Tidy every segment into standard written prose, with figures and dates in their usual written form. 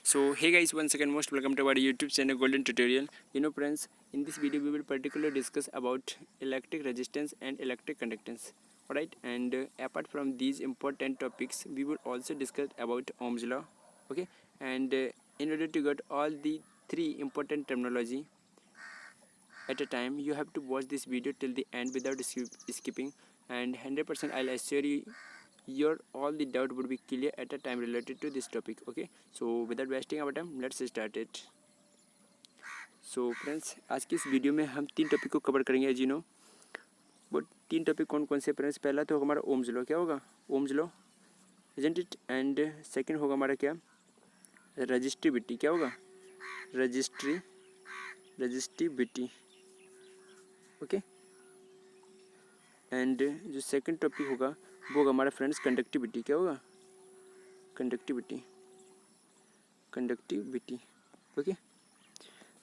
So hey guys, once again most welcome to our YouTube channel Golden Tutorial. Friends, in this video we will particularly discuss about electric resistance and electric conductance. Alright, and apart from these important topics, we will also discuss about Ohm's law. Okay, and in order to get all the three important terminology at a time, you have to watch this video till the end without skipping, and 100% I'll assure you your all the doubt would be clear at a time related to this topic. Okay, so without wasting our time, let's start it. So friends, आज की इस video में हम तीन topic को cover करेंगे as you know. वो तीन टॉपिक कौन कौन से फ्रेंड्स? पहला तो होगा हमारा ओम्स लॉ। क्या होगा? Ohm's law, isn't it. And second होगा हमारा क्या? रजिस्टिविटी। क्या होगा? रजिस्टिविटी। ओके, एंड जो सेकंड टॉपिक होगा वो होगा हमारा फ्रेंड्स कंडक्टिविटी। क्या होगा? कंडक्टिविटी। ओके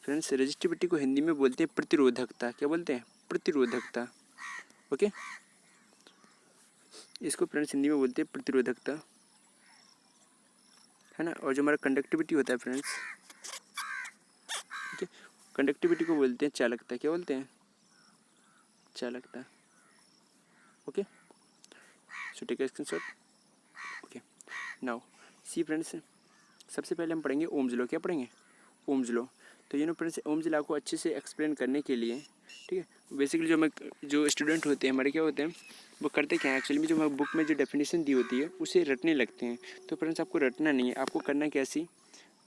फ्रेंड्स, रजिस्टिविटी को हिंदी में बोलते हैं प्रतिरोधकता। क्या बोलते हैं? प्रतिरोधकता। ओके, इसको फ्रेंड्स हिंदी में बोलते हैं प्रतिरोधकता, है ना। और जो हमारा कंडक्टिविटी होता है फ्रेंड्स, ओके, कंडक्टिविटी को बोलते हैं चालकता। क्या बोलते हैं? चालकता। Okay, so take a screenshot. Okay, now see friends, सबसे पहले हम पढ़ेंगे ओम्स लॉ। क्या पढ़ेंगे? Ohm's law. तो फ्रेंड्स, ओम्स लॉ को अच्छे से एक्सप्लेन करने के लिए, ठीक है, बेसिकली जो स्टूडेंट होते हैं हमारे, क्या होते हैं, वो करते क्या है एक्चुअली में, जो हमारे बुक में जो डेफिनेशन दी होती है उसे रटने लगते हैं। तो फ्रेंड्स, आपको रटना नहीं है, आपको करना कैसी,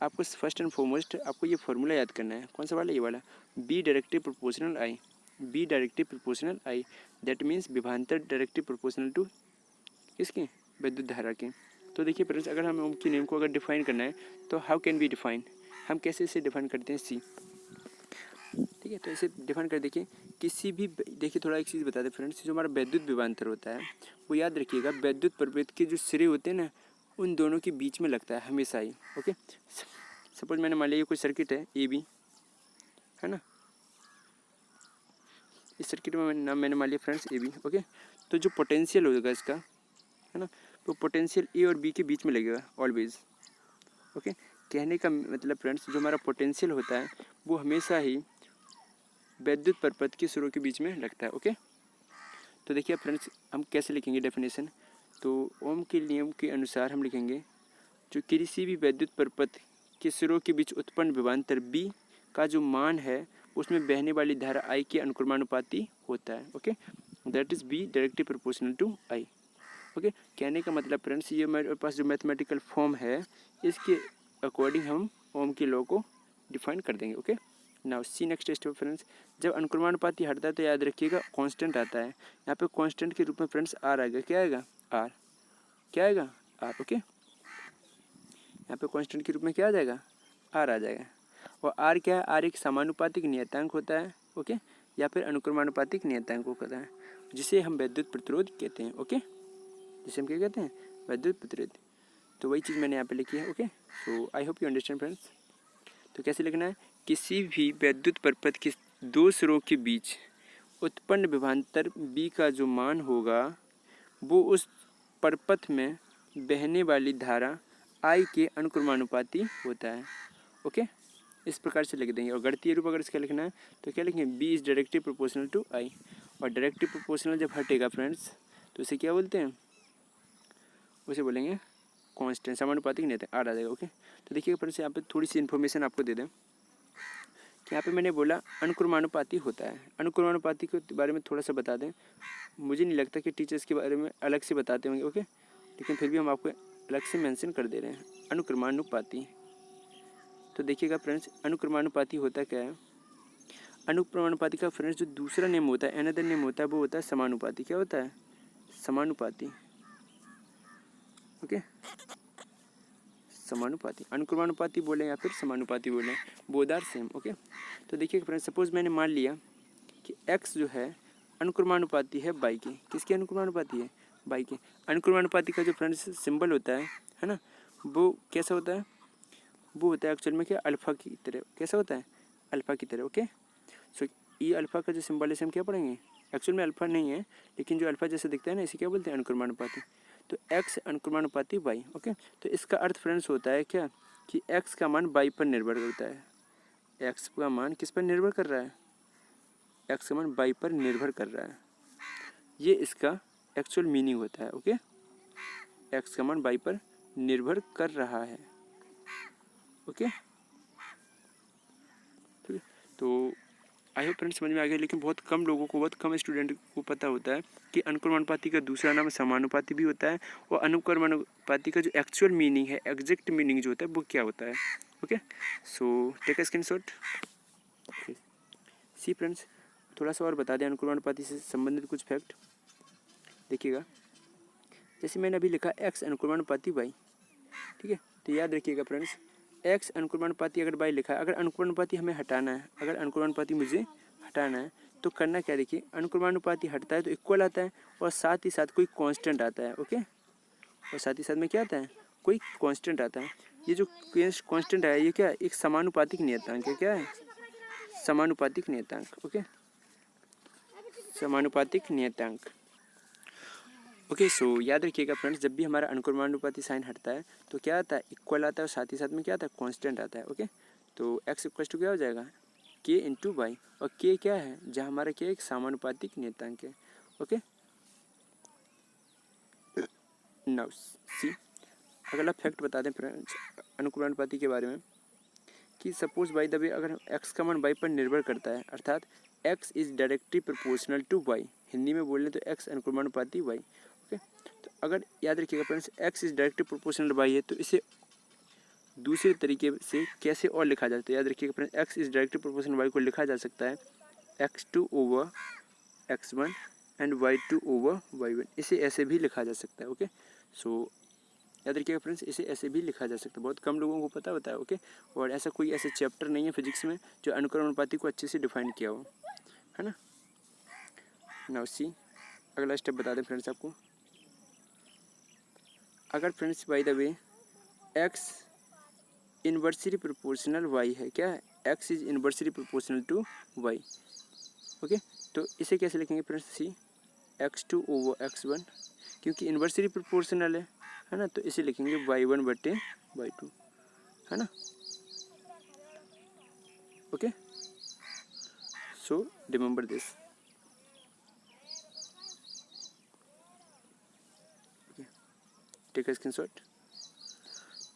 आपको फर्स्ट एंड फॉरमोस्ट आपको ये फार्मूला याद करना है। कौन सा वाला? ये वाला, B directly proportional I. B directly proportional I, that means विभवांतर डायरेक्टली प्रोपोर्शनल टू किसके? विद्युत धारा के। तो देखिए फ्रेंड्स, अगर हमें ओम की नियम को अगर डिफाइन करना है तो हाउ कैन बी डिफाइन, हम कैसे इसे डिफाइन करते हैं? सी, ठीक है। तो इसे डिफाइन कर देखिए, किसी भी, देखिए थोड़ा एक चीज़ बता दें फ्रेंड्स, जो हमारा वैद्युत विभवांतर होता है वो याद रखिएगा, वैद्युत प्रवृत्त के जो सिरे होते हैं ना, उन दोनों के बीच में लगता है हमेशा ही। ओके, सपोज मैंने मान लिया ये कोई सर्किट है ए बी, है ना। इस सर्किट में मैंने मान लिया फ्रेंड्स ए बी। ओके, तो जो पोटेंशियल होगा इसका, है ना, तो पोटेंशियल ए और बी के बीच में लगेगा ऑलवेज। ओके, कहने का मतलब फ्रेंड्स, जो हमारा पोटेंशियल होता है वो हमेशा ही वैद्युत परपथ के सिरों के बीच में लगता है। ओके, तो देखिए फ्रेंड्स, हम कैसे लिखेंगे डेफिनेशन। तो ओम के नियम के अनुसार हम लिखेंगे, जो किसी भी वैद्युत परपथ के सिरों के बीच उत्पन्न विभवांतर बी का जो मान है उसमें बहने वाली धारा आई के अनुक्रमानुपाती होता है। Okay, that is V directly proportional to I. Okay, कहने का मतलब फ्रेंड्स, ये हमारे पास जो मैथमेटिकल फॉर्म है इसके अकॉर्डिंग हम ओम के लॉ को डिफाइन कर देंगे। ओके, नाउ सी नेक्स्ट स्टेप फ्रेंड्स, जब अनुक्रमानुपाती हटता है तो याद रखिएगा कांस्टेंट आता है। यहाँ पे कांस्टेंट के रूप में फ्रेंड्स आर आएगा। क्या आएगा? आर। क्या आएगा? आर। ओके, यहाँ पे कांस्टेंट के रूप में क्या आ जाएगा? आर आ जाएगा। और आर क्या है? आर एक समानुपातिक नियतांक होता है। ओके, या फिर अनुक्रमानुपातिक नियतांक होता है, जिसे हम विद्युत प्रतिरोध कहते हैं। ओके, जिसे हम क्या कहते हैं? विद्युत प्रतिरोध। तो वही चीज़ मैंने यहाँ पे लिखी है। Okay, so I hope you understand friends. तो कैसे लिखना है? किसी भी वैद्युत परपथ के दो सिरों के बीच उत्पन्न विभवांतर बी का जो मान होगा वो उस परपथ में बहने वाली धारा आई के अनुक्रमानुपाती होता है। ओके, इस प्रकार से लिख देंगे। और गणितीय रूप अगर इसका लिखना है तो क्या लिखेंगे? B is directly proportional to I. और डायरेक्टली प्रोपोर्शनल जब हटेगा फ्रेंड्स तो इसे क्या बोलते हैं? उसे बोलेंगे कांस्टेंट, समानुपातिक नहीं आर आ जाएगा। ओके, तो देखिए फ्रेंड्स, यहाँ पे थोड़ी सी इन्फॉर्मेशन आपको दे दें कि यहाँ पे मैंने बोला अनुक्रमानुपाती होता है। अनुक्रमानुपाती के बारे में थोड़ा सा बता दें। मुझे नहीं लगता कि टीचर्स के बारे में अलग से बताते होंगे। ओके, लेकिन फिर भी हम आपको अलग से मेंशन कर दे रहे हैं, अनुक्रमानुपाती। तो देखिएगा फ्रेंड्स, अनुक्रमानुपाती होता क्या है? अनुक्रमानुपाती का फ्रेंड्स जो दूसरा नेम होता है, अनदर नेम होता है, वो होता है समानुपाती। क्या होता है? समानुपाती। ओके, समानुपाती, अनुक्रमानुपाती बोले या फिर समानुपाती बोले, बोथ आर सेम। ओके, तो देखिए फ्रेंड्स, सपोज मैंने मान लिया कि x जो है अनुक्रमानुपाती है बाई के। किसके अनुक्रमानुपाती है? बाई के। अनुक्रमानुपाती का जो फ्रेंड्स सिंबल होता है ना, वो कैसा होता है? वो होता है एक्चुअल में क्या? अल्फा की तरह। कैसा होता है? अल्फा की तरह। ओके, सो ये अल्फा का जो सिंबल है हम क्या पढ़ेंगे? एक्चुअल में अल्फा नहीं है, लेकिन जो अल्फा जैसे दिखता है ना, इसे क्या बोलते हैं? अनुक्रमानुपाती। तो x अनुक्रमानुपाती y। ओके, तो इसका अर्थ फ्रेंड्स होता है क्या? कि एक्स का मान वाई पर निर्भर करता है। एक्स का मान किस पर निर्भर कर रहा है? एक्स का मान वाई पर निर्भर कर रहा है, ये इसका एक्चुअल मीनिंग होता है। ओके, एक्स का मान वाई पर निर्भर कर रहा है। ओके, ठीक है। तो आई होप फ्रेंड्स समझ में आ गया, लेकिन बहुत कम लोगों को, बहुत कम स्टूडेंट को पता होता है कि अनुक्रमानुपाती का दूसरा नाम समानुपाती भी होता है, और अनुक्रमानुपाती का जो एक्चुअल मीनिंग है, एग्जैक्ट मीनिंग जो होता है वो क्या होता है। Okay, so take a screenshot. See friends, थोड़ा सा और बता दें अनुक्रमानुपाती से संबंधित कुछ फैक्ट। देखिएगा, जैसे मैंने अभी लिखा एक्स अनुक्रमानुपाती वाई, ठीक है, तो याद रखिएगा फ्रेंड्स, एक्स अनुक्रमानुपाती अगर वाई लिखा है, अगर अनुक्रमानुपाती हमें हटाना है, अगर अनुक्रमानुपाती मुझे हटाना है तो करना क्या, देखिए अनुक्रमानुपाती हटता है तो इक्वल आता है, और साथ ही साथ कोई कांस्टेंट आता है। ओके, और साथ ही साथ में क्या आता है, कोई कांस्टेंट आता है। ये जो कांस्टेंट है ये क्या है, एक समानुपातिक नियतांक है। क्या है? समानुपातिक नियतांक। ओके, समानुपातिक नियतांक। ओके, सो याद रखिएगा फ्रेंड्स, जब भी हमारा अनुक्रमानुपाती साइन हटता है तो क्या आता है, इक्वल आता है, और साथ ही साथ में क्या आता है, कांस्टेंट आता है। ओके, तो एक्स इक्वल टू क्या हो जाएगा, के इंटू वाई, और के क्या है, जहाँ हमारा क्या एक समानुपातिक नियतांक है। ओके, नाउ सी, अगला फैक्ट बता दें फ्रेंड्स अनुक्रमानुपाती के बारे में, कि सपोज बाय द वे अगर एक्स का मान वाई पर निर्भर करता है, अर्थात X is directly proportional to Y, Hindi में बोल लें तो एक्स अनुक्रमानुपाती वाई। ओके, तो अगर याद रखिएगा friends X is directly proportional Y है, तो इसे दूसरे तरीके से कैसे और लिखा जाता है, याद रखिएगा friends X is directly proportional Y को लिखा जा सकता है x2 over x1 and y2 over y1, इसे ऐसे भी लिखा जा सकता है। ओके, सो याद रखिएगा फ्रेंड्स इसे ऐसे भी लिखा जा सकता है, बहुत कम लोगों को पता होता है। ओके, और ऐसा कोई ऐसा चैप्टर नहीं है फिजिक्स में जो अनुक्रमानुपाती को अच्छे से डिफाइन किया हो, है ना। नाउ सी, अगला स्टेप बता दें फ्रेंड्स आपको, अगर friends by the way X inversely proportional Y है, क्या है, X is inversely proportional to Y. Okay, तो इसे कैसे लिखेंगे फ्रेंड्स, सी x2 ओवर x1, क्योंकि इन्वर्सली प्रोपोर्शनल है ना, तो इसे लिखेंगे y1 बटे y2, है ना। Okay, so remember this. Take a screenshot.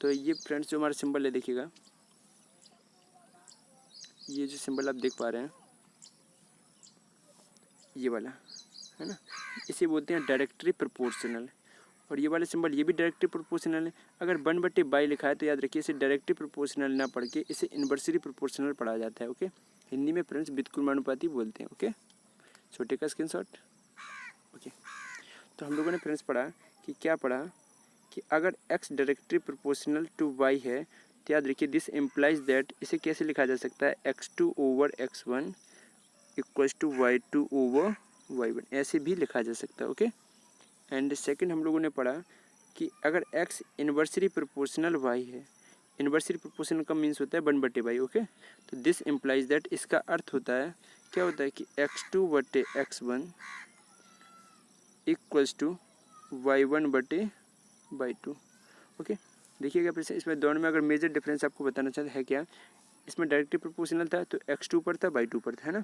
तो ये फ्रेंड्स जो हमारा सिंबल है, देखिएगा ये जो सिंबल आप देख पा रहे हैं, ये वाला है ना, इसे बोलते हैं डायरेक्टली प्रोपोर्शनल, और ये वाला सिंबल ये भी डायरेक्टली प्रोपोर्शनल है। अगर 1/बाई लिखा है तो याद रखिए इसे डायरेक्टली प्रोपोर्शनल ना पढ़ के इसे इन्वर्सली प्रोपोर्शनल पढ़ा जाता है। ओके, हिंदी में फ्रेंड्स व्युत्क्रमानुपाती बोलते हैं। Okay, so take a screenshot. Okay, तो हम लोगों ने फ्रेंड्स पढ़ा कि क्या पढ़ा, कि अगर x directly proportional to y है तो याद रखिए दिस इम्प्लाइज दैट, इसे कैसे लिखा जा सकता है, x2 over x1 equals to y2 over y1, ऐसे भी लिखा जा सकता है। ओके, एंड सेकंड हम लोगों ने पढ़ा कि अगर x इन्वर्सली प्रोपोर्शनल y है, इन्वर्सली प्रोपोर्शनल का मीन्स होता है 1/बाई। ओके, तो दिस इम्प्लाइज दैट, इसका अर्थ होता है, क्या होता है कि x2 बटे x1 equals to y1/2। Okay, देखिएगा फिर से इसमें दोनों में अगर मेजर डिफरेंस आपको बताना चाहते है क्या, इसमें डायरेक्टली प्रोपोर्शनल था तो x2 पर था, y2 पर था, है ना,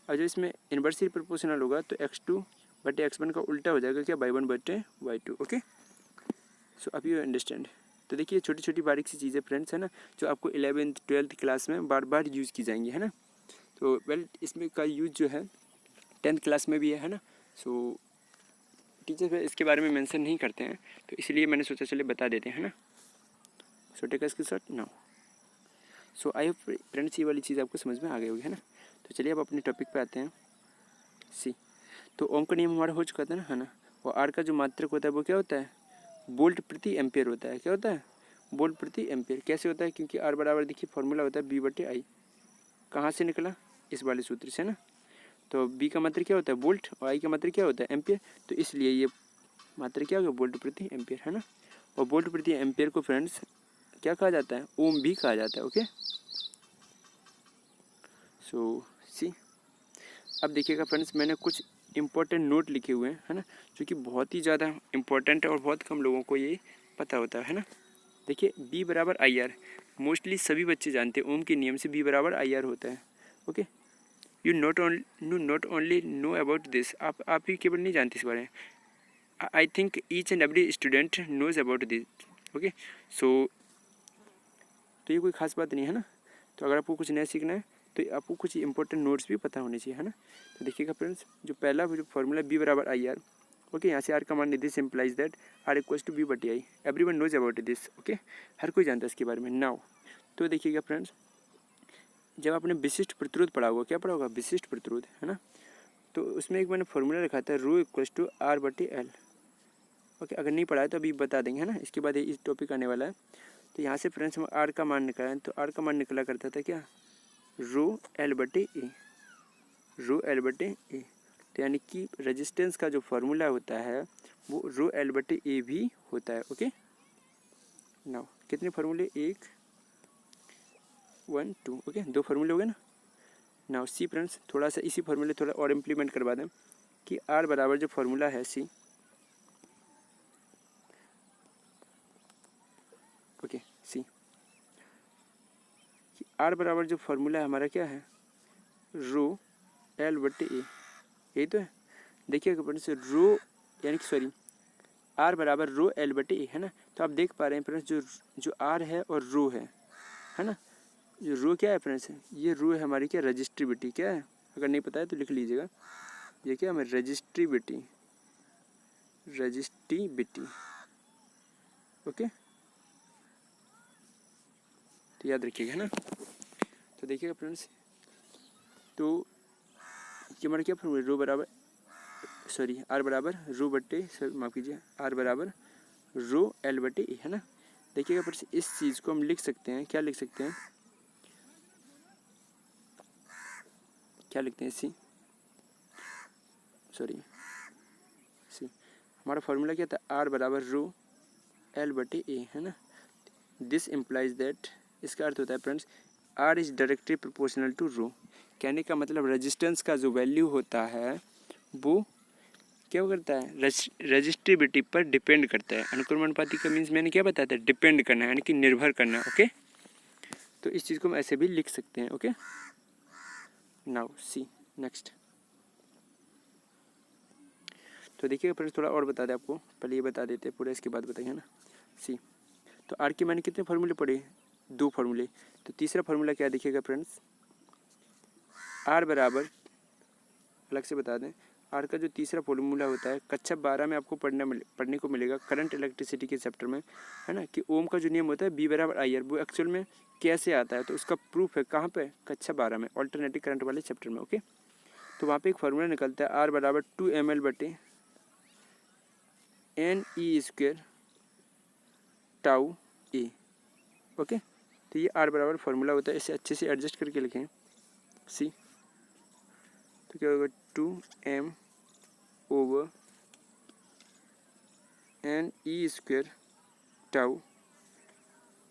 और जो इसमें इन्वर्सली प्रोपोर्शनल होगा तो x2 बटे x1 का उल्टा हो जाएगा, क्या, y1/y2। ओके, सो अब यू अंडरस्टैंड। तो देखिए छोटी छोटी बारीक सी चीज़ें फ्रेंड्स, है ना, जो आपको 11th 12th क्लास में बार बार यूज़ की जाएंगी, है ना। तो वेल इसमें का यूज़ जो है 10th क्लास में भी है ना। सो टीचर्स इसके बारे में मेंशन नहीं करते हैं, तो इसलिए मैंने सोचा चलिए बता देते हैं, है ना। So take a screenshot now. So I hope friends ये वाली चीज़ आपको समझ में आ गई होगी, है ना। तो चलिए अब अपने टॉपिक पे आते हैं। सी, तो ओम का नियम हमारा हो चुका था ना, है ना, और आर का जो मात्रक होता है वो क्या होता है, वोल्ट प्रति एम्पियर होता है। क्या होता है, वोल्ट प्रति एम्पियर। कैसे होता है, क्योंकि आर बराबर देखिए फॉर्मूला होता है b/i, कहाँ से निकला, इस वाले सूत्र से ना। तो b का मात्रक क्या होता है, वोल्ट, और i का मात्रक क्या होता है, एम्पियर, तो इसलिए ये मात्रक क्या होगा, वोल्ट प्रति एम्पियर, है ना। और वोल्ट प्रति एम्पियर को फ्रेंड्स क्या कहा जाता है, ओम भी कहा जाता है। ओके, सो सी, अब देखिएगा फ्रेंड्स मैंने कुछ इंपॉर्टेंट नोट लिखे हुए हैं, है ना, जो कि बहुत ही ज़्यादा इंपॉर्टेंट है और बहुत कम लोगों को ये पता होता है ना। देखिए b = IR, मोस्टली सभी बच्चे जानते हैं ओम के नियम से बी बराबर आई आर होता है। Okay, you not only know about this, आप ही केवल नहीं जानते इस बारे में, I think each and every student knows about this. Okay, so तो ये कोई खास बात नहीं है ना। तो अगर आपको कुछ नया सीखना है तो आपको कुछ इंपॉर्टेंट नोट्स भी पता होने चाहिए, है ना। तो देखिएगा फ्रेंड्स, जो पहला जो फॉर्मूला बी बराबर आई आर, ओके, यहाँ से आर का मान नहीं, this implies that R equals to B बटी I, everyone knows about this. Okay, हर कोई जानता है इसके बारे में। नाउ तो देखिएगा फ्रेंड्स, जब आपने विशिष्ट प्रतिरोध पढ़ा होगा, क्या पढ़ा होगा, विशिष्ट प्रतिरोध, है ना। तो उसमें एक मैंने फॉर्मूला रखा था, रो इक्वल्स टू आर बटी एल। ओके, अगर नहीं पढ़ा है तो अभी बता देंगे, है ना, इसके बाद इस टॉपिक आने वाला है। तो यहाँ से फ्रेंड्स हम आर का मान निकाला है, तो आर का मान निकला करता था क्या, रो एल बटे ए, रो एल बटे ए। तो यानी कि रेजिस्टेंस का जो फार्मूला होता है वो रो एल बटे ए भी होता है। ओके, नाउ कितने फार्मूले, 1 1 2, ओके, 2 फार्मूले हो गए ना। नाउ सी फ्रेंड्स, थोड़ा सा इसी फार्मूले थोड़ा और इम्प्लीमेंट करवा दें कि आर बराबर जो फार्मूला है सी, ओके सी, आर बराबर जो फार्मूला है हमारा क्या है, रो एल बटे ए, यही तो है। देखिएगा फ्रेंड्स, रो यानी कि सॉरी आर बराबर रो एल बटे ए, है ना। तो आप देख पा रहे हैं फ्रेंड्स, जो आर है और रो है ना। जो रो क्या है फ्रेंड्स, ये रो है हमारी क्या, रजिस्ट्रिविटी, क्या है, अगर नहीं पता है तो लिख लीजिएगा, ये क्या है हमारी रजिस्ट्रिविटी, रजिस्ट्रिविटी। ओके, तो याद रखिएगा, है ना। तो देखिएगा फ्रेंड्स, तो ये हमारा क्या फॉर्मूला, रो बराबर सॉरी आर बराबर रो बटे, माफ़ कीजिए, आर बराबर रो एल बटे ए, है ना। देखिएगा फ्रेंड्स, इस चीज़ को हम लिख सकते हैं, क्या लिख सकते हैं, क्या लिखते हैं, सी सॉरी सी, हमारा फॉर्मूला क्या था, आर बराबर रो एल बटे ए, है ना। दिस इम्प्लाइज दैट, इसका अर्थ होता है friends, R is directly proportional to rho. कहने का मतलब रेजिस्टेंस का जो वैल्यू होता है वो क्या करता है, रजिस्ट्रिविटी पर डिपेंड करता है। अनुक्रमानुपाती का मीन्स मैंने क्या बताया था, डिपेंड करना है, यानी कि निर्भर करना है। ओके, तो इस चीज़ को हम ऐसे भी लिख सकते हैं। ओके, नाउ सी नेक्स्ट। तो देखिएगा फ्रेंड्स, थोड़ा और बता दें आपको, पहले ये बता देते हैं पूरा, इसके बाद बताएंगे ना। सी, तो आर के मैंने कितने फार्मूले पढ़े, 2 फार्मूले। तो तीसरा फार्मूला क्या देखिएगा फ्रेंड्स, आर बराबर, अलग से बता दें, आर का जो तीसरा फॉर्मूला होता है कक्षा 12 में आपको पढ़ने को मिलेगा, करंट इलेक्ट्रिसिटी के चैप्टर में, है ना, कि ओम का जो नियम होता है बी बराबर आई आर, वो एक्चुअल में कैसे आता है, तो उसका प्रूफ है कहाँ पे, कक्षा 12 में, ऑल्टरनेटिव करंट वाले चैप्टर में। ओके, तो वहाँ पे एक फार्मूला निकलता है, आर बराबर 2 ml बटे N E square tau A. Okay, तो ये आर बराबर फार्मूला होता है, इसे अच्छे से एडजस्ट करके लिखें, सी। तो क्या होगा, 2m over N E square tau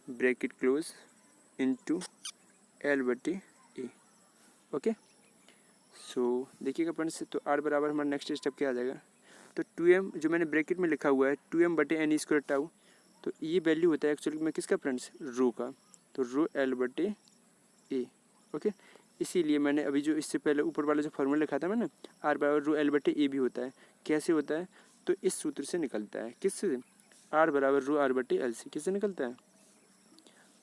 bracket close into L बटे ए। ओके, सो देखिएगा फ्रेंड्स, तो आर बराबर हमारा नेक्स्ट स्टेप क्या आ जाएगा, तो 2m जो मैंने ब्रैकेट में लिखा हुआ है 2m बटे एन ई स्क्वायर टाउ, तो ये वैल्यू होता है एक्चुअली में किसका फ्रेंड्स, रो का, तो रो एल बटे ए। ओके, इसीलिए मैंने अभी जो इससे पहले ऊपर वाला जो फार्मूला लिखा था मैंने, आर बराबर रो एल बटे ए भी होता है, कैसे होता है, तो इस सूत्र से निकलता है, किससे, आर बराबर रो आर बटे एल से, किससे निकलता है,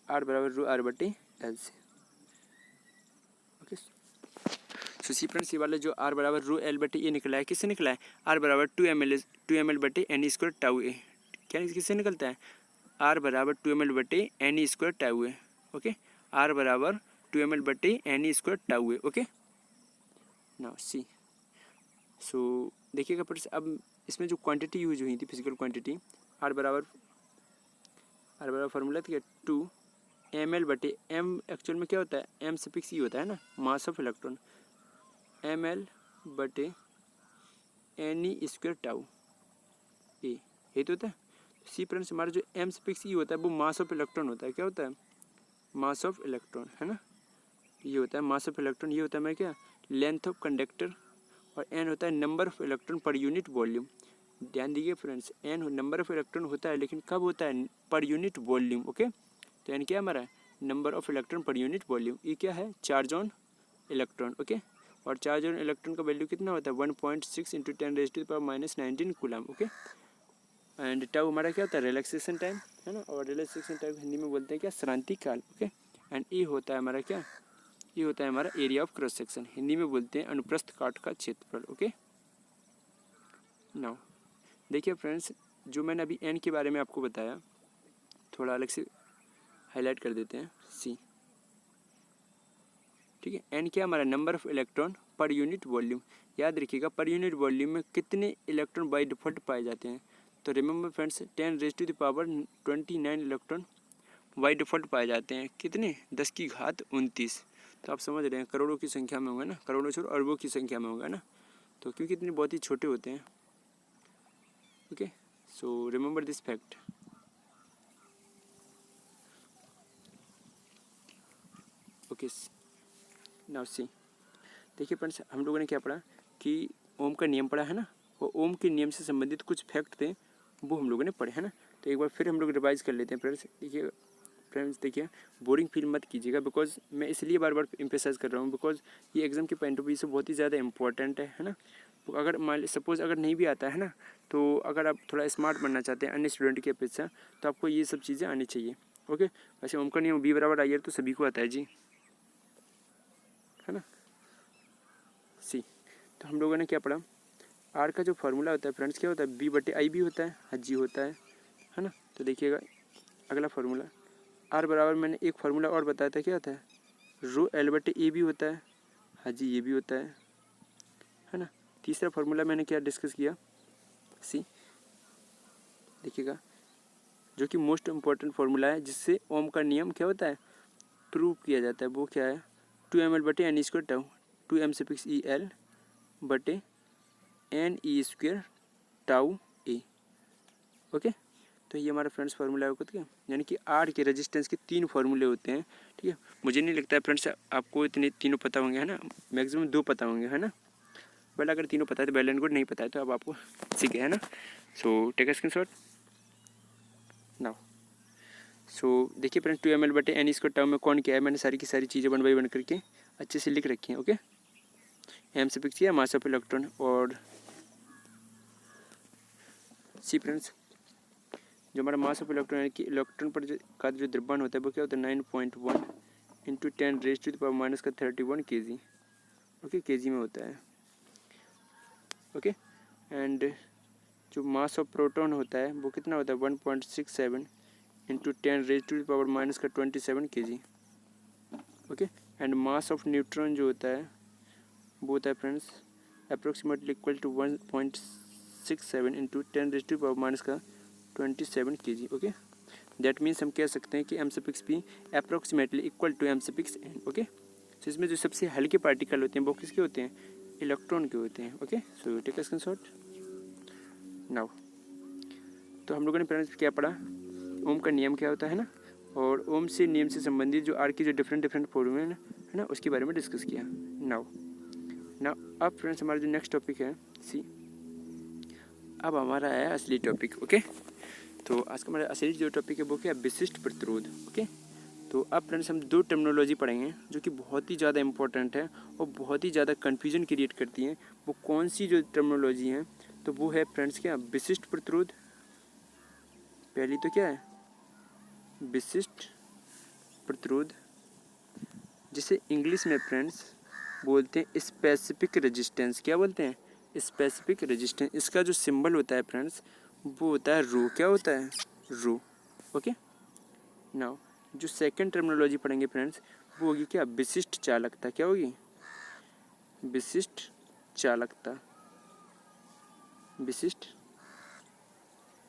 आर बराबर रो आर बटे एल से। ओके, सो सी फ्रेंड्स, ये वाला जो आर बराबर रो एल बटे ए निकला है, किससे निकला है, आर बराबर 2 ml बटे एन स्क्वायर टाउ ए, क्या किससे निकलता है, आर बराबर 2 ml बटे N square tau A. Okay, R बराबर 2 ml बटे N square tau A. Okay, now see, so देखिएगा फ्रेंड्स, अब इसमें जो क्वांटिटी यूज हुई थी, फिजिकल क्वांटिटी, आर बराबर फार्मूला था 2 ml बटे m, एक्चुअल में क्या होता है, m सफिक्स ई होता है ना, मास ऑफ इलेक्ट्रॉन, ml बटे एन ई स्क्वायर टाउ ए, यही तो होता है। सी फ्रेंड्स, हमारा जो m सफिक्स ई होता है वो मास ऑफ इलेक्ट्रॉन होता है, क्या होता है, मास ऑफ इलेक्ट्रॉन, है ना, ये होता है मास ऑफ इलेक्ट्रॉन, ये होता है मैं क्या, लेंथ ऑफ कंडक्टर, और एन होता है number of electron per unit volume. ध्यान दीजिए friends, N number of electron होता है, लेकिन कब होता है, पर यूनिट वॉल्यूम। ओके, तो एन क्या हमारा number of electron per unit volume. E क्या है, चार्ज ऑन इलेक्ट्रॉन, ओके। और चार्ज ऑन इलेक्ट्रॉन का वैल्यू कितना होता है, 1.6 into 10⁻⁻⁹ coulomb, okay. And tau हमारा क्या होता है, रिलैक्सेशन टाइम, है ना। और रिलैक्सेशन टाइम हिंदी में बोलते हैं क्या, श्रांति काल, ओके। एंड ई होता है हमारा क्या, ये होता है हमारा area of cross section, Hindi में बोलते हैं अनुप्रस्थ काट का क्षेत्रफल, ओके। नाउ देखिए फ्रेंड्स, जो मैंने अभी एन के बारे में आपको बताया, थोड़ा अलग से हाईलाइट कर देते हैं, सी, ठीक है। एन क्या, हमारा number of electron per unit volume. याद रखिएगा, पर यूनिट वॉल्यूम में कितने इलेक्ट्रॉन बाय डिफॉल्ट पाए जाते हैं, तो remember friends 10⁻29 electron by default पाए जाते हैं, कितने, 10⁻29। तो आप समझ रहे हैं करोड़ों की संख्या में होगा ना, करोड़ों छोड़ अरबों की संख्या में होगा ना, तो क्योंकि इतने बहुत ही छोटे होते हैं, okay. So remember this fact. Okay, now सी, देखिए फ्रेंड्स, हम लोगों ने क्या पढ़ा कि ओम का नियम पढ़ा है ना, वो ओम के नियम से संबंधित कुछ फैक्ट थे, वो हम लोगों ने पढ़े, है ना। तो एक बार फिर हम लोग रिवाइज कर लेते हैं फ्रेंड्स। देखिए बोरिंग फील मत कीजिएगा, बिकॉज मैं इसलिए बार बार एम्फेसाइज कर रहा हूँ, बिकॉज ये एग्जाम के पॉइंट ऑफ व्यू से बहुत ही ज़्यादा इंपॉर्टेंट है ना। तो अगर मान सपोज अगर नहीं भी आता है ना, तो अगर आप थोड़ा स्मार्ट बनना चाहते हैं अन्य स्टूडेंट की अपेक्षा, तो आपको ये सब चीज़ें आनी चाहिए, ओके। वैसे ओम का नियम B=IR तो सभी को आता है जी, है ना। सी, तो हम लोगों ने क्या पढ़ा, आर का जो फार्मूला होता है फ्रेंड्स क्या होता है, B/I भी होता है, हाँ जी होता है ना। तो देखिएगा अगला फार्मूला, आर बराबर मैंने एक फार्मूला और बताया था, क्या होता है, ρL/A भी होता है, हाँ जी ये भी होता है ना। तीसरा फार्मूला मैंने क्या डिस्कस किया, सी, देखिएगा जो कि मोस्ट इम्पॉर्टेंट फार्मूला है, जिससे ओम का नियम क्या होता है, प्रूव किया जाता है, वो क्या है, 2ml/n² tau, 2m⁻EL/n² tau A, okay. तो ये हमारा फ्रेंड्स फार्मूला है, क्या, यानी कि आर के रेजिस्टेंस के 3 फार्मूले होते हैं, ठीक है। मुझे नहीं लगता है फ्रेंड्स आपको इतने तीनों पता होंगे, है ना, मैक्सिमम 2 पता होंगे, है ना। वेल अगर तीनों पता है तो वेल एंड गुड, नहीं पता है तो अब आपको सीखे, है ना। So take a screenshot now. So देखिए फ्रेंड्स, 2ml/n² टर्म में कौन क्या है, मैंने सारी की सारी चीज़ें 1 बाई 1 करके अच्छे से लिख रखी हैं, ओके। एम से फिक्स किया मास ऑफ इलेक्ट्रॉन, और सी फ्रेंड्स, जो हमारा मास ऑफ इलेक्ट्रॉन, यानी कि इलेक्ट्रॉन पर का जो द्रव्यमान होता है वो क्या होता है, 9.1 इंटू 10⁻⁻31 kg, ओके, kg में होता है, ओके। एंड जो मास ऑफ प्रोटॉन होता है वो कितना होता है, 1.67 into 10⁻⁻27 kg, okay. And mass of neutron जो होता है वो होता है friends approximately equal to 1.67 into 10⁻⁻27 kg, okay. That means हम कह सकते हैं कि m⁻p approximately equal to m⁻n, okay. तो इसमें जो सबसे हल्के पार्टिकल होते हैं वो किसके होते हैं, इलेक्ट्रॉन के होते हैं, okay. So take a screenshot now. तो हम लोगों ने फ्रेंड्स क्या पढ़ा, ओम का नियम क्या होता है ना, और ओम से नियम से संबंधित जो आर की जो डिफरेंट फॉर्मूले है ना, उसके बारे में डिस्कस किया। नाउ अब फ्रेंड्स हमारा जो नेक्स्ट टॉपिक है, सी, अब हमारा है असली टॉपिक, ओके। तो आज का हमारा असली जो टॉपिक है वो क्या है, विशिष्ट प्रतिरोध, ओके। तो अब फ्रेंड्स हम 2 टर्मिनोलॉजी पढ़ेंगे जो कि बहुत ही ज़्यादा इंपॉर्टेंट है और बहुत ही ज़्यादा कन्फ्यूजन क्रिएट करती हैं। वो कौन सी जो टर्मिनोलॉजी है, तो वो है फ्रेंड्स क्या, विशिष्ट प्रतिरोध, पहली तो क्या है विशिष्ट प्रतिरोध, जिसे इंग्लिश में फ्रेंड्स बोलते हैं स्पेसिफिक रेजिस्टेंस, क्या बोलते हैं, स्पेसिफिक रेजिस्टेंस। इसका जो सिंबल होता है फ्रेंड्स वो होता है रो, क्या होता है, रो, ओके। नाउ जो सेकंड टर्मिनोलॉजी पढ़ेंगे फ्रेंड्स वो होगी क्या, विशिष्ट चालकता, क्या होगी, विशिष्ट चालकता, विशिष्ट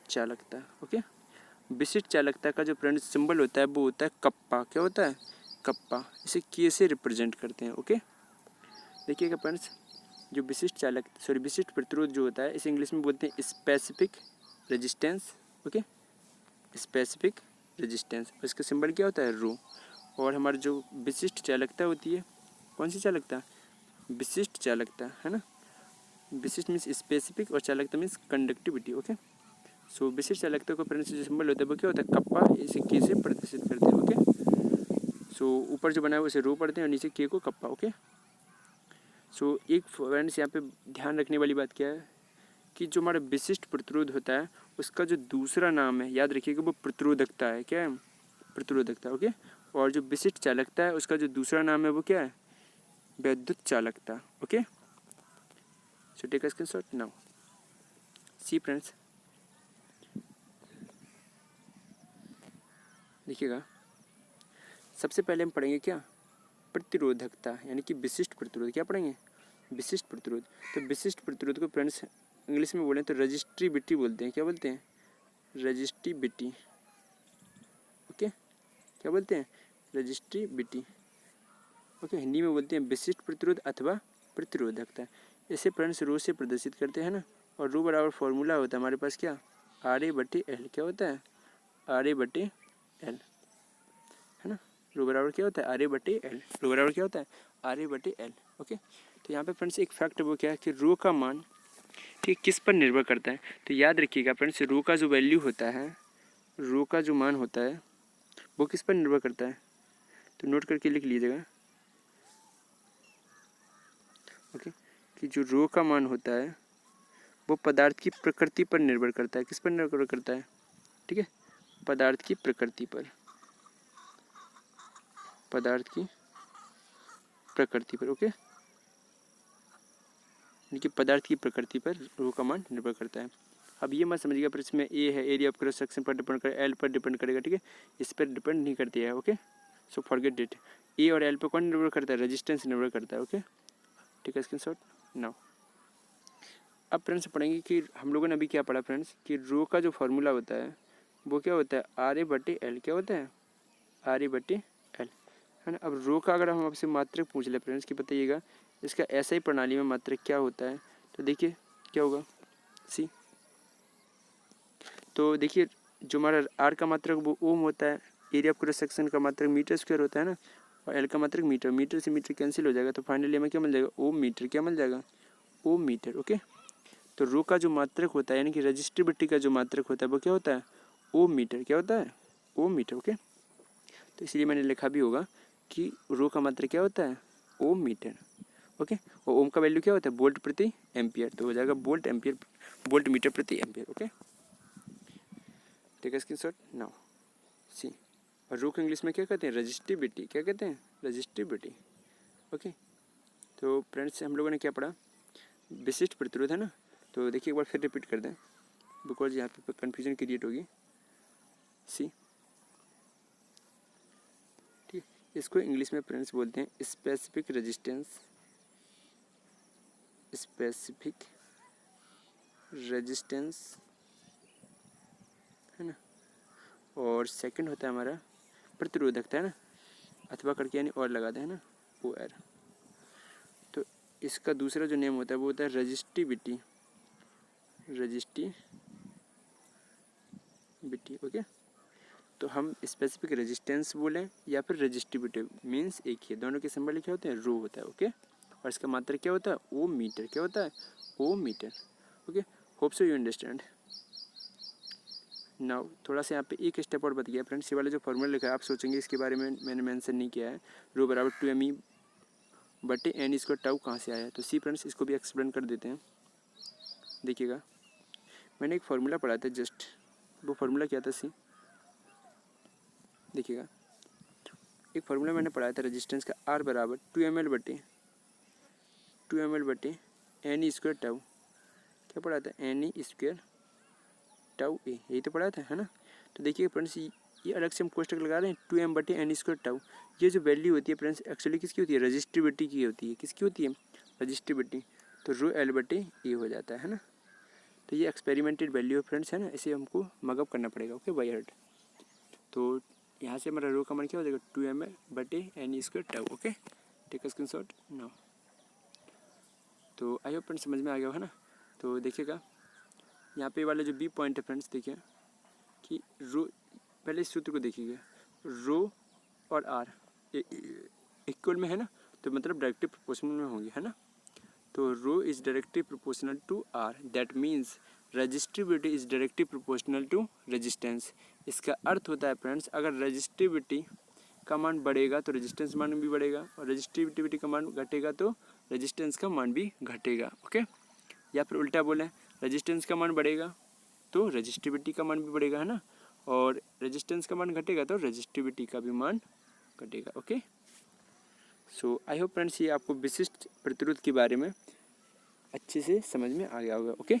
चालकता, ओके। विशिष्ट चालकता का जो फ्रेंड्स सिंबल होता है वो होता है कप्पा, क्या होता है, कप्पा। इसे के से रिप्रेजेंट करते हैं, ओके। देखिएगा फ्रेंड्स, जो विशिष्ट प्रतिरोध जो होता है इसे इंग्लिश में बोलते हैं specific resistance, okay, specific resistance. इसका सिंबल क्या होता है, रो। और हमारी जो विशिष्ट चालकता होती है, कौन सी चालकता, विशिष्ट चालकता, है ना। विशिष्ट मीन्स स्पेसिफिक और चालकता मीन्स कंडक्टिविटी, ओके। सो विशिष्ट चालकता को फ्रेंड्स जो सिंबल होता है वो क्या होता है, कप्पा, इसे के से प्रदर्शित करते हैं, ओके। सो ऊपर जो बना है उसे रो पढ़ते हैं और नीचे के को कप्पा। ओके, सो एक फ्रेंड्स यहाँ पे ध्यान रखने वाली बात क्या है कि जो हमारा विशिष्ट प्रतिरोध होता है उसका जो दूसरा नाम है, याद रखिएगा, वो प्रतिरोधकता है। क्या है? प्रतिरोधकता। ओके, और जो विशिष्ट चालकता है उसका जो दूसरा नाम है वो क्या है? वैद्युत चालकता। Okay, so take a screenshot now. See friends, देखिएगा, सबसे पहले हम पढ़ेंगे क्या? प्रतिरोधकता, यानी कि विशिष्ट प्रतिरोध। क्या पढ़ेंगे? विशिष्ट प्रतिरोध। तो विशिष्ट प्रतिरोध को फ्रेंड्स इंग्लिश में बोलें तो रजिस्ट्रीबिलिटी बोलते हैं। क्या बोलते हैं? रजिस्ट्रीबिलिटी। ओके, क्या बोलते हैं? रजिस्ट्रीबिलिटी। ओके, हिंदी में बोलते हैं विशिष्ट प्रतिरोध अथवा प्रतिरोधकता। इसे फ्रेंड्स रो से प्रदर्शित करते हैं ना, और रो बराबर फॉर्मूला होता है हमारे पास क्या? RA/L। क्या होता है? RA/L, है ना। रो बराबर क्या होता है? RA/L। रो बराबर क्या होता है? RA/L। ओके, तो यहाँ पे फ्रेंड्स एक फैक्ट वो क्या है कि रो का मान ठीक किस पर निर्भर करता है। तो याद रखिएगा फ्रेंड्स, रो का जो वैल्यू होता है, रो का जो मान होता है वो किस पर निर्भर करता है? तो नोट करके लिख लीजिएगा। ओके, कि जो रो का मान होता है वो पदार्थ की प्रकृति पर निर्भर करता है। किस पर निर्भर करता है? ठीक है, पदार्थ की प्रकृति पर। पदार्थ की प्रकृति पर। ओके, यानी कि पदार्थ की प्रकृति पर रो का मान निर्भर करता है। अब ये मत समझिएगा फिर इसमें ए है, एरिया ऑफ क्रॉस सेक्शन पर डिपेंड करेगा, एल पर डिपेंड करेगा। ठीक है, इस पर डिपेंड नहीं करती है। Okay, so forget it. A और एल पर कौन निर्भर करता है? रेजिस्टेंस निर्भर करता है। ओके, ठीक है, स्क्रीनशॉट नाउ। अब फ्रेंड्स पढ़ेंगे कि हम लोगों ने अभी क्या पढ़ा फ्रेंड्स, कि रो का जो फॉर्मूला होता है वो क्या होता है? RA/L। क्या होता है? RA/L, है ना। अब रो का अगर हम आपसे मात्रक पूछ ले फ्रेंड्स कि बताइएगा इसका ऐसा ही प्रणाली में मात्रक क्या होता है, तो देखिए क्या होगा। सी, तो देखिए जो हमारा R का मात्रक वो ओम होता है, एरिया ऑफ क्रॉस सेक्शन का मात्रक मीटर स्क्वायर होता है ना, और L का मात्रक मीटर। मीटर से मीटर कैंसिल हो जाएगा, तो फाइनली हमें क्या मिल जाएगा? ओम मीटर। क्या मिल जाएगा? ओम मीटर। ओके, तो रो का जो मात्रक होता है यानी कि रजिस्टिविटी का जो मात्रक होता है वो क्या होता है? Ohm metre. क्या होता है? Ohm metre. ओके, तो इसलिए मैंने लिखा भी होगा कि रो का मात्रक क्या होता है? Ohm metre. ओके, और ओम का वैल्यू क्या होता है? वोल्ट प्रति एम्पियर। तो हो जाएगा वोल्ट एम्पियर, वोल्ट मीटर प्रति ampere. Okay, take a screenshot now. See, और रो को इंग्लिश में क्या कहते हैं? रजिस्टिविटी। क्या कहते हैं? रजिस्टिविटी। ओके, तो फ्रेंड्स हम लोगों ने क्या पढ़ा? विशिष्ट प्रतिरोध, है ना। तो देखिए एक बार फिर रिपीट कर दें, बिकॉज यहाँ पे कन्फ्यूजन क्रिएट होगी। सी, ठीक, इसको इंग्लिश में फ्रेंड्स बोलते हैं स्पेसिफिक रेजिस्टेंस। स्पेसिफिक रेजिस्टेंस, है ना। और सेकंड होता है हमारा प्रतिरोधकता, है ना, अथवा करके यानी और लगा दें, है ना, OR। तो इसका दूसरा जो नेम होता है वो होता है रजिस्टिविटी। रजिस्टिविटी। ओके, तो हम स्पेसिफिक रेजिस्टेंस बोलें या फिर रजिस्टिविटी, मीन्स एक ही है। दोनों के सिंबल क्या होते हैं? रो होता है। ओके, और इसका मात्रक क्या होता है? Ohm metre. क्या होता है? Ohm metre. Okay, hope so you understand now. थोड़ा सा यहाँ पे एक स्टेप और बत गया फ्रेंड्स। ये वाला जो फॉर्मूला लिखा है आप सोचेंगे इसके बारे में मैंने मेंशन नहीं किया है। रो बराबर 2me/n² टाउ कहाँ से आया है? तो सी फ्रेंड्स इसको भी एक्सप्लेन कर देते हैं। देखिएगा, मैंने एक फार्मूला पढ़ा था जस्ट, वो फार्मूला क्या था? सी, देखिएगा एक फार्मूला मैंने पढ़ाया था रेजिस्टेंस का, R बराबर 2ml/n² टाउ। क्या पढ़ा था? n² टाउ ए, यही तो पढ़ा था, है ना। तो देखिए फ्रेंड्स ये अलग से हम कोष्टक लगा रहे हैं 2m/n² टाउ। ये जो वैल्यू होती है फ्रेंड्स एक्चुअली किसकी होती है? रजिस्टिविटी की होती है। किसकी होती है? रजिस्टिविटी। तो रो L/A हो जाता है ना। तो ये एक्सपेरिमेंटेड वैल्यू है फ्रेंड्स, है ना, इसे हमको मगअप करना पड़ेगा। Okay, by heart. तो यहाँ से हमारा रो का मान क्या हो जाएगा? 2ml/n² tau. Okay, take a screenshot now. तो आई होप फ्रेंड्स समझ में आ गया है ना। तो देखिएगा यहाँ पे वाला जो बी पॉइंट है फ्रेंड्स, देखिए कि रो, पहले इस सूत्र को देखिएगा, रो और R इक्वल में है ना, तो मतलब डायरेक्टली प्रोपोर्शनल में होंगे, है ना। तो rho is directly proportional to R, that means resistivity is directly proportional to resistance. इसका अर्थ होता है फ्रेंड्स, अगर रजिस्टिविटी का मान बढ़ेगा तो रेजिस्टेंस मान भी बढ़ेगा, और रेजिस्टिविटी का मान घटेगा तो रेजिस्टेंस का मान भी घटेगा। ओके, या फिर उल्टा बोलें, रेजिस्टेंस का मान बढ़ेगा तो रेजिस्टिविटी का मान भी बढ़ेगा, है ना, और रेजिस्टेंस का मान घटेगा तो रेजिस्टिविटी का भी मान घटेगा। Okay, so I hope friends ये आपको विशिष्ट प्रतिरोध के बारे में अच्छे से समझ में आ गया होगा। ओके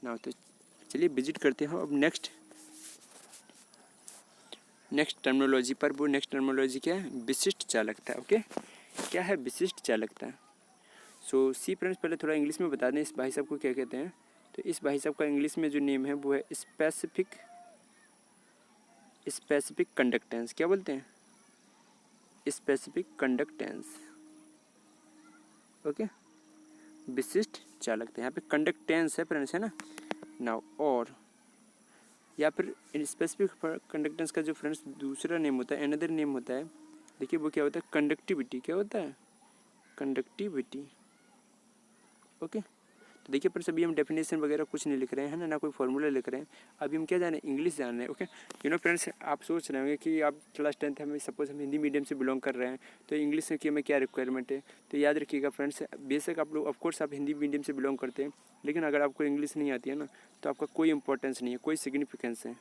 ना, तो चलिए विजिट करते हैं अब नेक्स्ट टर्मिनोलॉजी पर। वो नेक्स्ट टर्मिनोलॉजी क्या है? विशिष्ट चालकता। ओके, क्या है विशिष्ट चालकता? सो सी फ्रेंड्स, पहले थोड़ा इंग्लिश में बता दें इस भाई साहब को क्या कहते हैं। तो इस भाई साहब का इंग्लिश में जो नेम है वो है स्पेसिफिक कंडक्टेंस। क्या बोलते हैं? Specific conductance. ओके, विशिष्ट चालकता, यहाँ पे कंडक्टेंस है फ्रेंड्स, है ना नाउ। और या फिर स्पेसिफिक कंडक्टेंस का जो फ्रेंड्स दूसरा नेम होता है, अनदर नेम होता है, देखिए वो क्या होता है? कंडक्टिविटी। क्या होता है? कंडक्टिविटी। ओके, तो देखिए फ्रेंड्स अभी हम डेफिनेशन वगैरह कुछ नहीं लिख रहे हैं, है ना कोई फॉर्मूला लिख रहे हैं, अभी हम क्या जान रहे हैं? इंग्लिश जान रहे हैं। ओके, फ्रेंड्स आप सोच रहे होंगे कि आप क्लास 10th में सपोज हम हिंदी मीडियम से बिलोंग कर रहे हैं तो इंग्लिश की हमें क्या रिक्वायरमेंट है? तो याद रखिएगा फ्रेंड्स, बेशक आप लोग ऑफकोर्स आप हिंदी मीडियम से बिलोंग करते हैं, लेकिन अगर आपको इंग्लिश नहीं आती है ना तो आपका कोई इंपॉर्टेंस नहीं है, कोई सिग्निफिकेंस है।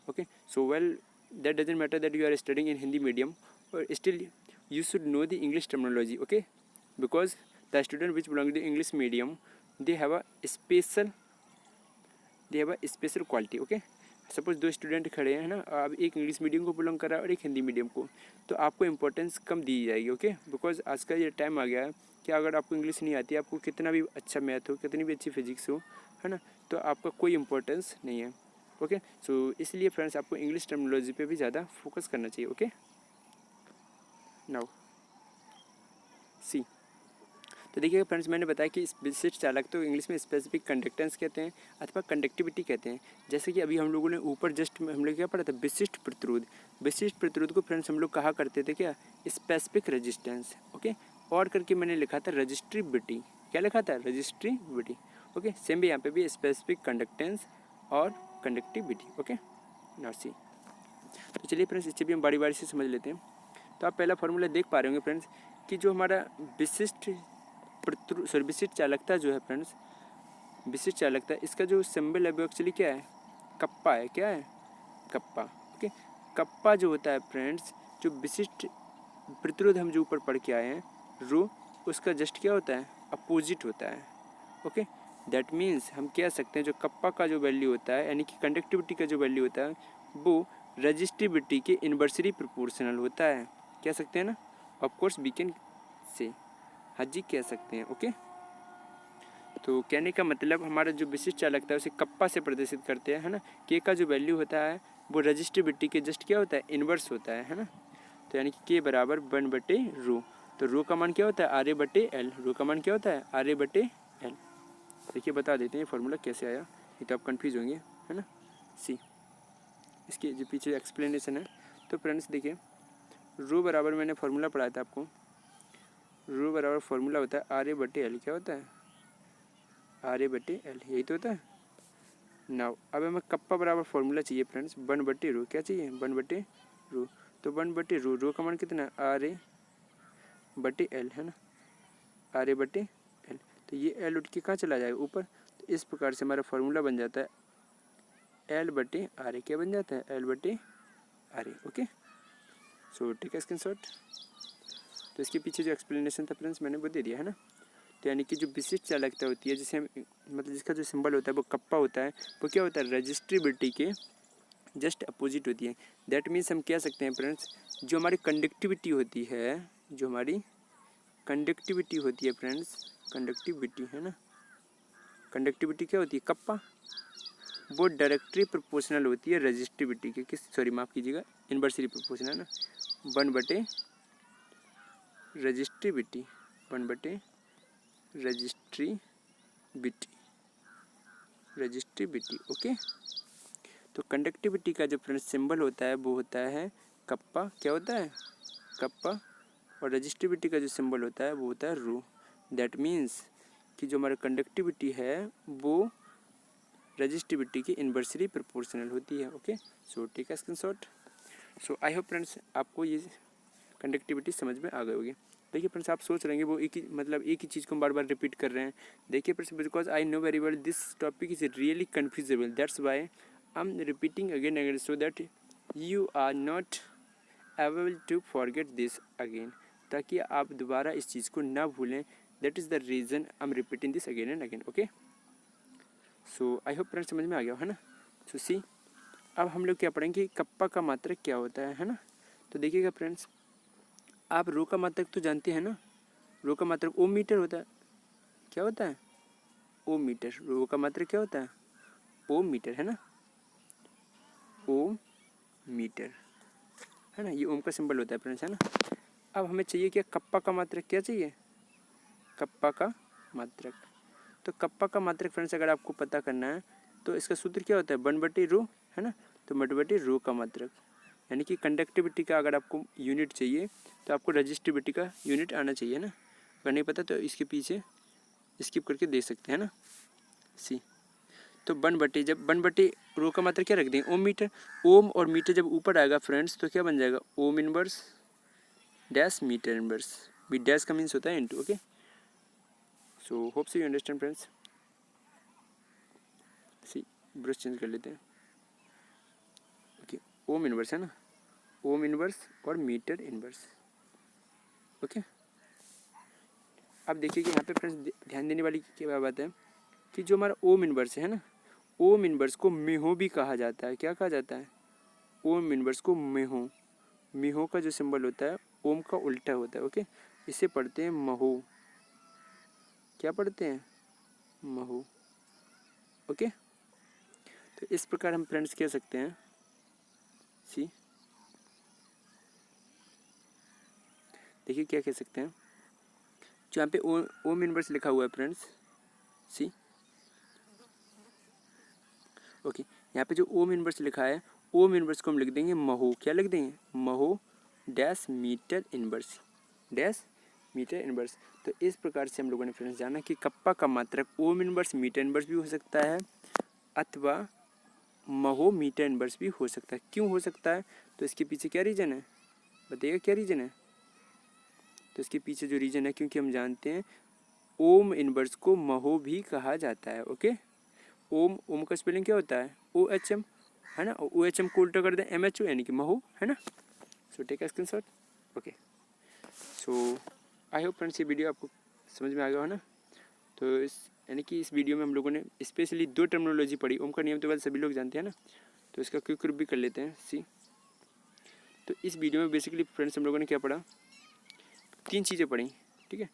Okay, so well that doesn't matter that you are studying in Hindi medium, और still you should know the English terminology. Okay, because the student which belong to the English medium, they have a special quality. Okay, suppose दो student खड़े हैं ना, अब एक English medium को belong कर रहा है और एक हिंदी मीडियम को, तो आपको इंपॉर्टेंस कम दी जाएगी। ओके, बिकॉज आज का ये टाइम आ गया है कि अगर आपको इंग्लिश नहीं आती, आपको कितना भी अच्छा मैथ हो, कितनी भी अच्छी फिजिक्स हो, है ना, तो आपका कोई इंपॉर्टेंस नहीं है। ओके, सो इसलिए फ्रेंड्स आपको इंग्लिश टर्मिनोलॉजी पे भी ज़्यादा फोकस करना चाहिए। ओके, नाउ सी, तो देखिए फ्रेंड्स मैंने बताया कि विशिष्ट चालक तो इंग्लिश में स्पेसिफिक कंडक्टेंस कहते हैं अथवा कंडक्टिविटी कहते हैं। जैसे कि अभी हम लोगों ने ऊपर जस्ट हम लोग क्या पढ़ा था? विशिष्ट प्रतिरोध। विशिष्ट प्रतिरोध को फ्रेंड्स हम लोग कहा करते थे क्या? Specific resistance. ओके, और करके मैंने लिखा था रजिस्ट्रीबिलिटी। क्या लिखा था? रजिस्ट्रीबिलिटी। ओके, सेम भी यहाँ पे भी स्पेसिफिक कंडक्टेंस और कंडक्टिविटी। ओके, नाउ सी, तो चलिए फ्रेंड्स इसे भी हम बारी बारी से समझ लेते हैं। तो आप पहला फॉर्मूला देख पा रहे होंगे फ्रेंड्स कि जो हमारा विशिष्ट चालकता जो है फ्रेंड्स, विशिष्ट चालकता, इसका जो सिंबल है वो एक्चुअली क्या है? कप्पा है। क्या है? कप्पा। ओके, कप्पा जो होता है फ्रेंड्स, जो विशिष्ट प्रतिरोध हम जो ऊपर पढ़ के आए हैं रो, उसका जस्ट क्या होता है? अपोजिट होता है। ओके, दैट मीन्स हम कह सकते हैं जो कप्पा का जो वैल्यू होता है, यानी कि कंडक्टिविटी का जो वैल्यू होता है, वो रजिस्टिविटी के इन्वर्सली प्रोपोर्शनल होता है। कह सकते हैं ना, ऑफकोर्स वी कैन से, हाँ जी कह सकते हैं। ओके, तो कहने का मतलब हमारा जो विशिष्ट चालकता है उसे कप्पा से प्रदर्शित करते हैं, है ना। के का जो वैल्यू होता है वो रजिस्टिविटी के जस्ट क्या होता है? इन्वर्स होता है ना। तो यानी कि के बराबर 1/रो। तो रो का मान क्या होता है? RA/L। रो का मान क्या होता है? RA/L। देखिए बता देते हैं फॉर्मूला कैसे आया, ये तो आप कन्फ्यूज होंगे, है ना। सी, इसके जो पीछे एक्सप्लेनेशन है, तो फ्रेंड्स देखिए रो बराबर मैंने फार्मूला पढ़ाया था आपको, रो बराबर फार्मूला होता है RA/L। क्या होता है? RA/L, यही तो होता है। नाउ अब हमें कप्पा बराबर फार्मूला चाहिए फ्रेंड्स 1/रो। क्या चाहिए? 1/रो। तो 1/रो, रो का मान कितना है? RA/L, है ना, RA/L। तो ये L उठ के कहाँ चला जाएगा? ऊपर। तो इस प्रकार से हमारा फार्मूला बन जाता है L/RA। क्या बन जाता है? L/RA। Okay, so take screenshot. तो इसके पीछे जो एक्सप्लेनेशन था फ्रेंड्स मैंने वो दे दिया, है ना। तो यानी कि जो विशिष्ट चालकता होती है, जिसे मतलब जिसका जो सिंबल होता है वो कप्पा होता है, वो क्या होता है? रजिस्ट्रिबिलिटी के जस्ट अपोजिट होती है। दैट मीन्स हम कह सकते हैं फ्रेंड्स जो हमारी कंडक्टिविटी होती है, जो हमारी कंडक्टिविटी होती है फ्रेंड्स, कंडक्टिविटी, है ना, कंडक्टिविटी क्या होती है? कप्पा। वो डायरेक्टली प्रोपोर्शनल होती है रजिस्टिविटी के, किस, सॉरी माफ़ कीजिएगा, इन्वर्सली प्रोपोर्शनल ना, 1/रजिस्टिविटी, 1/रजिस्ट्रिबिटी। ओके, तो कंडक्टिविटी का जो फ्रेंड्स सिंबल होता है वो होता है कप्पा। क्या होता है? कप्पा। और रजिस्टिविटी का जो सिंबल होता है वो होता है रो। दैट मीन्स कि जो हमारा कंडक्टिविटी है वो रजिस्टिविटी की इन्वर्सली प्रोपोर्शनल होती है। Okay, so take a screenshot. So I hope friends आपको ये कंडक्टिविटी समझ में आ गई होगी। देखिए फ्रेंड्स, आप सोच रहे हैं वो एक ही चीज़ को बार बार रिपीट कर रहे हैं। देखिए friends, because I know very well this topic is really confusable, that's why I am repeating again again so that you are not able to forget this again, ताकि आप दोबारा इस चीज़ को ना भूलें। That is the reason I am repeating this again and again. Okay, so I hope friends समझ में आ गया है ना। सो सी, अब हम लोग क्या पढ़ेंगे, कप्पा का मात्रक क्या होता है ना। तो देखिएगा फ्रेंड्स, आप रो का मात्रक तो जानते हैं ना। रो का मात्रक ओम मीटर होता है। क्या होता है? Ohm metre. रो का मात्रक क्या होता है? ओम मीटर, है ना, ओम मीटर, है ना। ये ओम का सिंबल होता है फ्रेंड्स, है ना। अब हमें चाहिए क्या, कप्पा का मात्रक। क्या चाहिए? कप्पा का मात्रक। तो कप्पा का मात्रक फ्रेंड्स अगर आपको पता करना है तो इसका सूत्र क्या होता है, 1/रो, है ना। तो 1/रो का मात्रक, यानी कि कंडक्टिविटी का अगर आपको यूनिट चाहिए तो आपको रजिस्टिविटी का यूनिट आना चाहिए ना। अगर नहीं पता तो इसके पीछे स्किप करके देख सकते हैं ना। सी, तो 1/, जब 1/रो का मात्रक क्या रख दें, ओम मीटर। ओम और मीटर जब ऊपर आएगा फ्रेंड्स तो क्या बन जाएगा, ohm inverse dash metre inverse. B dash का मीन्स होता है into. Okay, so hope so you understand friends. See, brush change कर लेते हैं। ओके, ओम इनवर्स है ना, ओम इनवर्स और मीटर इनवर्स। ओके, अब देखिए कि यहाँ पे फ्रेंड्स ध्यान देने वाली क्या बात है कि जो हमारा ओम इनवर्स है ना, ओम इनवर्स को मेहो भी कहा जाता है। क्या कहा जाता है? ओम इनवर्स को मेहो। मेहो का जो सिंबल होता है ओम का उल्टा होता है। ओके, इसे पढ़ते हैं महो। क्या पढ़ते हैं? महो। ओके, तो इस प्रकार हम फ्रेंड्स कह सकते हैं। सी, देखिए क्या कह सकते हैं, जो यहाँ पे ओम इनवर्स लिखा हुआ है फ्रेंड्स। सी, ओके, यहाँ पे जो ओम इनवर्स लिखा है, ओम इनवर्स को हम लिख देंगे महो। क्या लिख देंगे? Mho dash metre inverse, dash metre inverse. तो इस प्रकार से हम लोगों ने फ्रेंड्स जाना कि कप्पा का मात्रक ओम इनवर्स मीटर इनवर्स भी हो सकता है अथवा महो मीटर इनवर्स भी हो सकता है। क्यों हो सकता है? तो इसके पीछे क्या रीज़न है, बताइएगा क्या रीज़न है। तो इसके पीछे जो रीज़न है, क्योंकि हम जानते हैं ओम इनवर्स को महो भी कहा जाता है। ओके, ओम, ओम का स्पेलिंग क्या होता है? OHM, है ना। OHM को उल्टा कर दें MHO, यानी कि महो, है ना। So take a screenshot. Okay, so I hope friends ये वीडियो आपको समझ में आ गया हो ना। तो इस यानी कि इस वीडियो में हम लोगों ने स्पेशली 2 टर्मिनोलॉजी पढ़ी। ओम का नियम तो सभी लोग जानते हैं ना, तो इसका क्विक भी कर लेते हैं। सी, तो इस वीडियो में बेसिकली फ्रेंड्स हम लोगों ने क्या पढ़ा, 3 चीज़ें पढ़ी। ठीक है,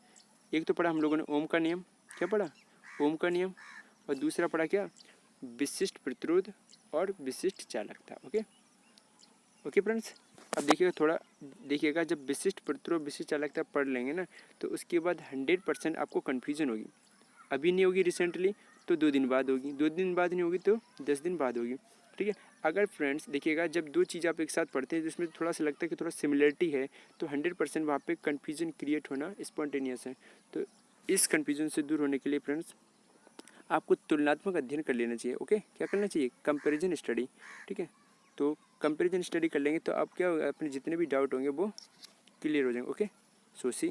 एक तो पढ़ा हम लोगों ने ओम का नियम। क्या पढ़ा? ओम का नियम। और दूसरा पढ़ा क्या, विशिष्ट प्रतिरोध और विशिष्ट चालकता। ओके, ओके फ्रेंड्स, अब देखिएगा थोड़ा, देखिएगा जब विशिष्ट प्रतिरोध विशिष्ट चालकता पढ़ लेंगे ना तो उसके बाद 100% आपको कन्फ्यूजन होगी। अभी नहीं होगी रिसेंटली तो 2 दिन बाद होगी, 2 दिन बाद नहीं होगी तो 10 दिन बाद होगी। ठीक है, अगर फ्रेंड्स देखिएगा जब 2 चीज़ आप एक साथ पढ़ते हैं जिसमें थोड़ा सा लगता है कि थोड़ा सिमिलरिटी है तो 100% वहाँ पे कन्फ्यूजन क्रिएट होना स्पॉन्टेनियस है। तो इस कन्फ्यूजन से दूर होने के लिए फ्रेंड्स आपको तुलनात्मक अध्ययन कर लेना चाहिए। ओके, क्या करना चाहिए? Comparison study. ठीक है, तो कंपैरिजन स्टडी कर लेंगे तो आप क्या होगा, अपने जितने भी डाउट होंगे वो क्लियर हो जाएंगे। ओके, सो सी,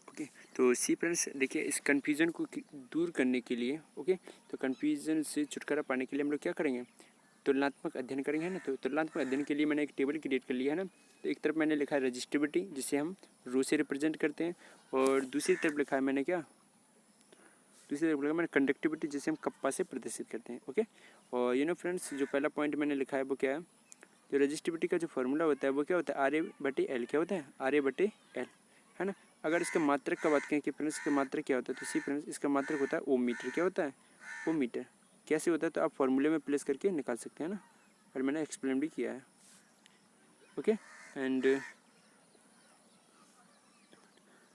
ओके, तो सी फ्रेंड्स देखिए इस कन्फ्यूज़न को दूर करने के लिए, ओके, तो कन्फ्यूज़न से छुटकारा पाने के लिए हम लोग क्या करेंगे, तुलनात्मक अध्ययन करेंगे, है ना। तो तुलनात्मक अध्ययन के लिए मैंने एक टेबल क्रिएट कर लिया है ना। तो एक तरफ मैंने लिखा है रजिस्टिविटी जिसे हम रो से रिप्रेजेंट करते हैं, और दूसरी तरफ लिखा है मैंने क्या, दूसरी तरफ लिखा मैंने कंडक्टिविटी जिसे हम कप्पा से प्रदर्शित करते हैं। ओके, और फ्रेंड्स जो पहला पॉइंट मैंने लिखा है वो क्या है, जो रजिस्टिविटी का जो फॉर्मूला होता है वो क्या होता है, RA/L। क्या होता है? RA/L, है ना। अगर इसके मात्रक का बात करें कि फ्रेंड्स इसका मात्रक क्या होता है, तो सी फ्रेंड्स इसका मात्रक होता है ओम मीटर। क्या होता है? Ohm metre. कैसे होता है तो आप फॉर्मूले में प्लेस करके निकाल सकते हैं ना, और मैंने एक्सप्लेन भी किया है। ओके, एंड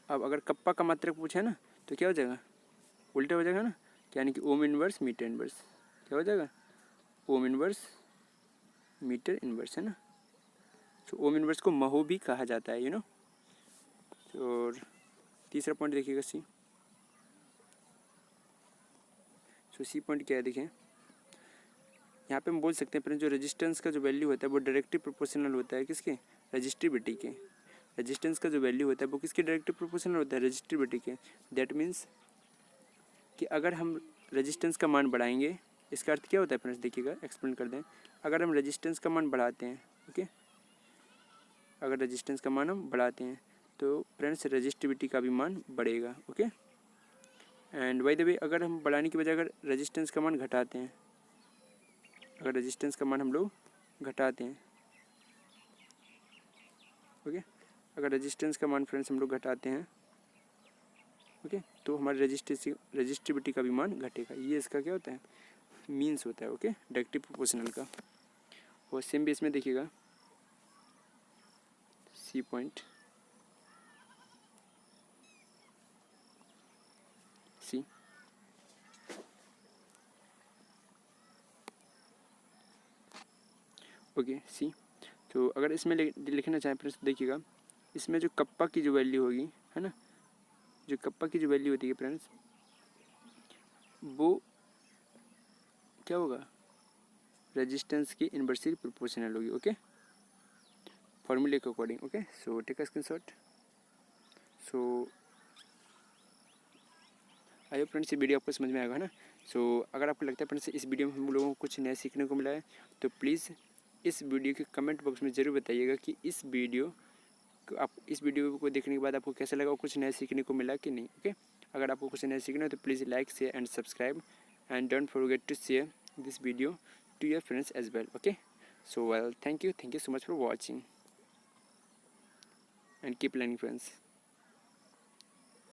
अब अगर कप्पा का मात्रक पूछे ना तो क्या हो जाएगा, उल्टा हो जाएगा ना, यानी कि ओम इनवर्स मीटर इनवर्स। क्या हो जाएगा? ओम इनवर्स मीटर इनवर्स, है ना। तो ओम इनवर्स को महो भी कहा जाता है, और तीसरा पॉइंट देखिएगा सी। सो सी पॉइंट क्या है, देखें यहाँ पे हम बोल सकते हैं फ्रेंड्स जो रेजिस्टेंस का जो वैल्यू होता है वो डायरेक्टली प्रोपोर्शनल होता है किसके, रजिस्टिविटी के। रेजिस्टेंस का जो वैल्यू होता है वो किसके डायरेक्टली प्रोपोर्शनल होता है, रजिस्टिविटी के। दैट मीन्स कि अगर हम रेजिस्टेंस का मान बढ़ाएंगे, इसका अर्थ क्या होता है फ्रेंड्स, देखिएगा एक्सप्लेन कर दें। अगर हम रेजिस्टेंस का मान बढ़ाते हैं, ओके, अगर रेजिस्टेंस का मान हम बढ़ाते हैं तो फ्रेंड्स रजिस्टिविटी का भी मान बढ़ेगा, ओके। एंड बाय द वे अगर हम बढ़ाने की बजाय अगर रेजिस्टेंस का मान घटाते हैं, अगर रेजिस्टेंस का मान हम लोग घटाते हैं, ओके, अगर रेजिस्टेंस का मान फ्रेंड्स हम लोग घटाते हैं, ओके, तो हमारी रजिस्टिविटी का भी मान घटेगा। ये इसका क्या होता है, मीन्स होता है, ओके, डायरेक्टली प्रोपोर्शनल का। और सेम भी इसमें देखिएगा, सी पॉइंट सी, ओके सी। तो अगर इसमें लिखना चाहें फ्रेंड्स, देखिएगा इसमें जो कप्पा की जो वैल्यू होगी, है ना, जो कप्पा की जो वैल्यू होती है फ्रेंड्स, वो क्या होगा, रेजिस्टेंस की इन्वर्सली प्रोपोर्शनल होगी, ओके, फॉर्मूले के according, okay. So take a screenshot. So I hope friends ये वीडियो आपको समझ में आएगा, है ना। सो अगर आपको लगता है फ्रेंड्स इस वीडियो में हम लोगों को कुछ नया सीखने को मिला है तो प्लीज़ इस वीडियो के कमेंट बॉक्स में ज़रूर बताइएगा कि इस वीडियो को देखने के बाद आपको कैसा लगा और कुछ नया सीखने को मिला कि नहीं, ओके। अगर आपको कुछ नया सीखना है तो please like share and subscribe and don't forget to share this video to your friends as well, okay. So well, thank you so much for watching and keep learning friends.